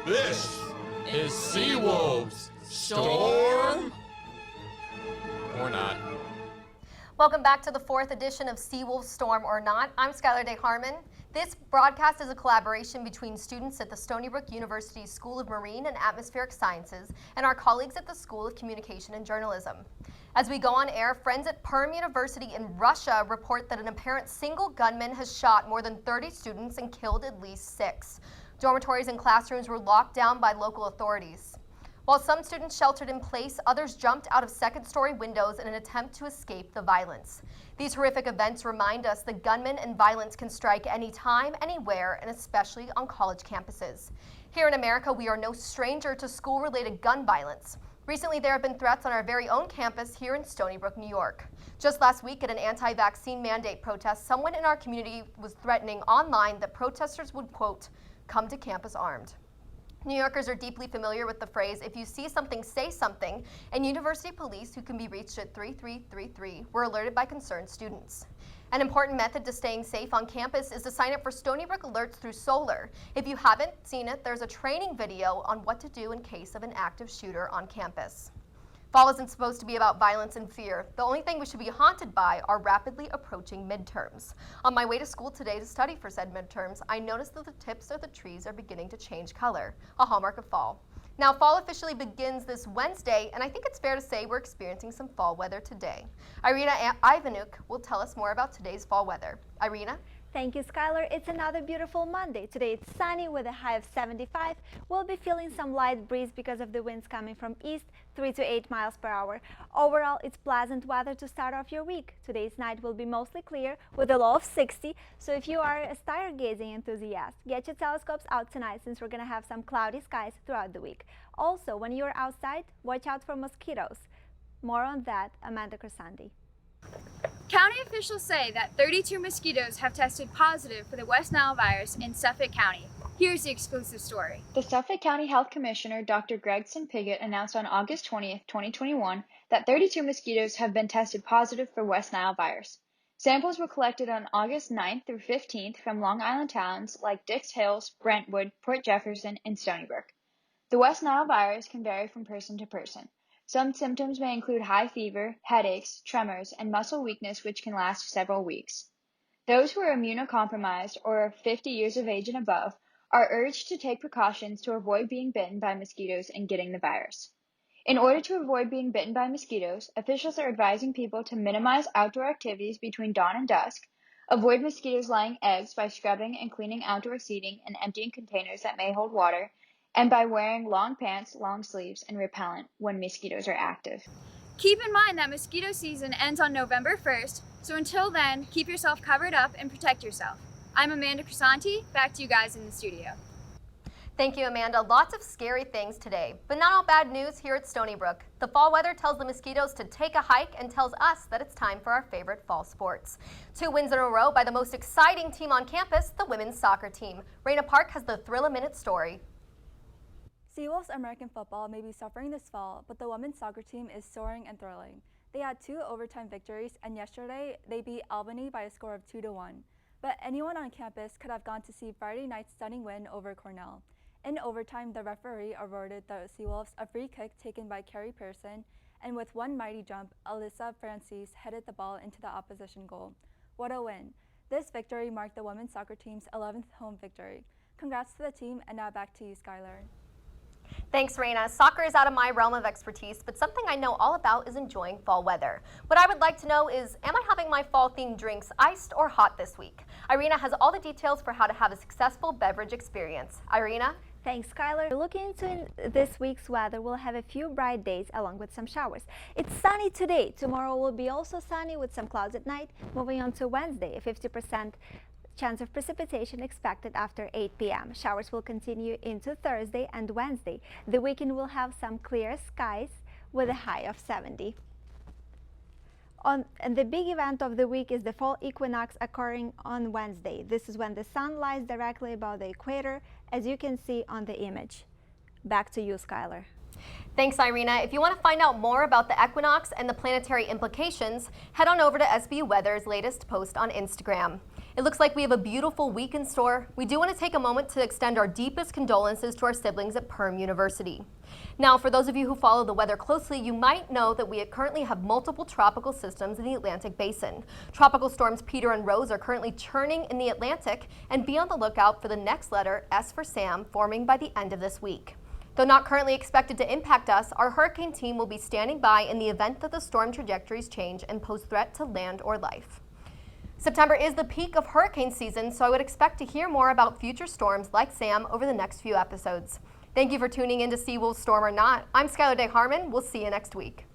This is Seawolves. Storm or not. Welcome back to the 4th edition of Seawolves Storm or Not. I'm Skylar Day Harmon. This broadcast is a collaboration between students at the Stony Brook University School of Marine and Atmospheric Sciences and our colleagues at the School of Communication and Journalism. As we go on air, friends at Perm University in Russia report that an apparent single gunman has shot more than 30 students and killed at least 6. Dormitories and classrooms were locked down by local authorities. While some students sheltered in place, others jumped out of second-story windows in an attempt to escape the violence. These horrific events remind us that gunmen and violence can strike anytime, anywhere, and especially on college campuses. Here in America, we are no stranger to school-related gun violence. Recently, there have been threats on our very own campus here in Stony Brook, New York. Just last week at an anti-vaccine mandate protest, someone in our community was threatening online that protesters would, quote, come to campus armed. New Yorkers are deeply familiar with the phrase, if you see something, say something, and university police, who can be reached at 3333, were alerted by concerned students. An important method to staying safe on campus is to sign up for Stony Brook Alerts through Solar. If you haven't seen it, there's a training video on what to do in case of an active shooter on campus. Fall isn't supposed to be about violence and fear. The only thing we should be haunted by are rapidly approaching midterms. On my way to school today to study for said midterms, I noticed that the tips of the trees are beginning to change color, a hallmark of fall. Now, fall officially begins this Wednesday, and I think it's fair to say we're experiencing some fall weather today. Irina Ivanuk will tell us more about today's fall weather. Irina? Thank you, Skylar. It's another beautiful Monday. Today it's sunny with a high of 75. We'll be feeling some light breeze because of the winds coming from east, 3 to 8 miles per hour. Overall, it's pleasant weather to start off your week. Today's night will be mostly clear with a low of 60. So if you are a stargazing enthusiast, get your telescopes out tonight since we're going to have some cloudy skies throughout the week. Also, when you're outside, watch out for mosquitoes. More on that, Amanda Cresandi. County officials say that 32 mosquitoes have tested positive for the West Nile virus in Suffolk County. Here's the exclusive story. The Suffolk County Health Commissioner, Dr. Gregson Piggott, announced on August 20th, 2021, that 32 mosquitoes have been tested positive for West Nile virus. Samples were collected on August 9th through 15th from Long Island towns like Dix Hills, Brentwood, Port Jefferson, and Stony Brook. The West Nile virus can vary from person to person. Some symptoms may include high fever, headaches, tremors, and muscle weakness which can last several weeks. Those who are immunocompromised or are 50 years of age and above are urged to take precautions to avoid being bitten by mosquitoes and getting the virus. In order to avoid being bitten by mosquitoes, officials are advising people to minimize outdoor activities between dawn and dusk, avoid mosquitoes laying eggs by scrubbing and cleaning outdoor seating and emptying containers that may hold water, and by wearing long pants, long sleeves, and repellent when mosquitoes are active. Keep in mind that mosquito season ends on November 1st, so until then, keep yourself covered up and protect yourself. I'm Amanda Crisanti, back to you guys in the studio. Thank you, Amanda. Lots of scary things today, but not all bad news here at Stony Brook. The fall weather tells the mosquitoes to take a hike and tells us that it's time for our favorite fall sports. 2 wins in a row by the most exciting team on campus, the women's soccer team. Raina Park has the Thrill-A-Minute story. Seawolves American football may be suffering this fall, but the women's soccer team is soaring and thrilling. They had 2 overtime victories, and yesterday they beat Albany by a score of 2-1. But anyone on campus could have gone to see Friday night's stunning win over Cornell. In overtime, the referee awarded the Seawolves a free kick taken by Carrie Pearson, and with one mighty jump, Alyssa Francis headed the ball into the opposition goal. What a win! This victory marked the women's soccer team's 11th home victory. Congrats to the team, and now back to you, Skylar. Thanks, Raina. Soccer is out of my realm of expertise, but something I know all about is enjoying fall weather. What I would like to know is, am I having my fall-themed drinks iced or hot this week? Irina has all the details for how to have a successful beverage experience. Irina? Thanks, Skylar. Looking into this week's weather, we'll have a few bright days along with some showers. It's sunny today. Tomorrow will be also sunny with some clouds at night. Moving on to Wednesday, a 50% chance of precipitation expected after 8 p.m. Showers will continue into Thursday and Wednesday. The weekend will have some clear skies with a high of 70. And the big event of the week is the fall equinox occurring on Wednesday. This is when the sun lies directly above the equator, as you can see on the image. Back to you, Skylar. Thanks, Irina. If you want to find out more about the equinox and the planetary implications, head on over to SBU Weather's latest post on Instagram. It looks like we have a beautiful week in store. We do want to take a moment to extend our deepest condolences to our siblings at Perm University. Now, for those of you who follow the weather closely, you might know that we currently have multiple tropical systems in the Atlantic Basin. Tropical storms Peter and Rose are currently churning in the Atlantic, and be on the lookout for the next letter, S for Sam, forming by the end of this week. Though not currently expected to impact us, our hurricane team will be standing by in the event that the storm trajectories change and pose threat to land or life. September is the peak of hurricane season, so I would expect to hear more about future storms like Sam over the next few episodes. Thank you for tuning in to Seawolves Storm or Not. I'm Skylar Day Harmon. We'll see you next week.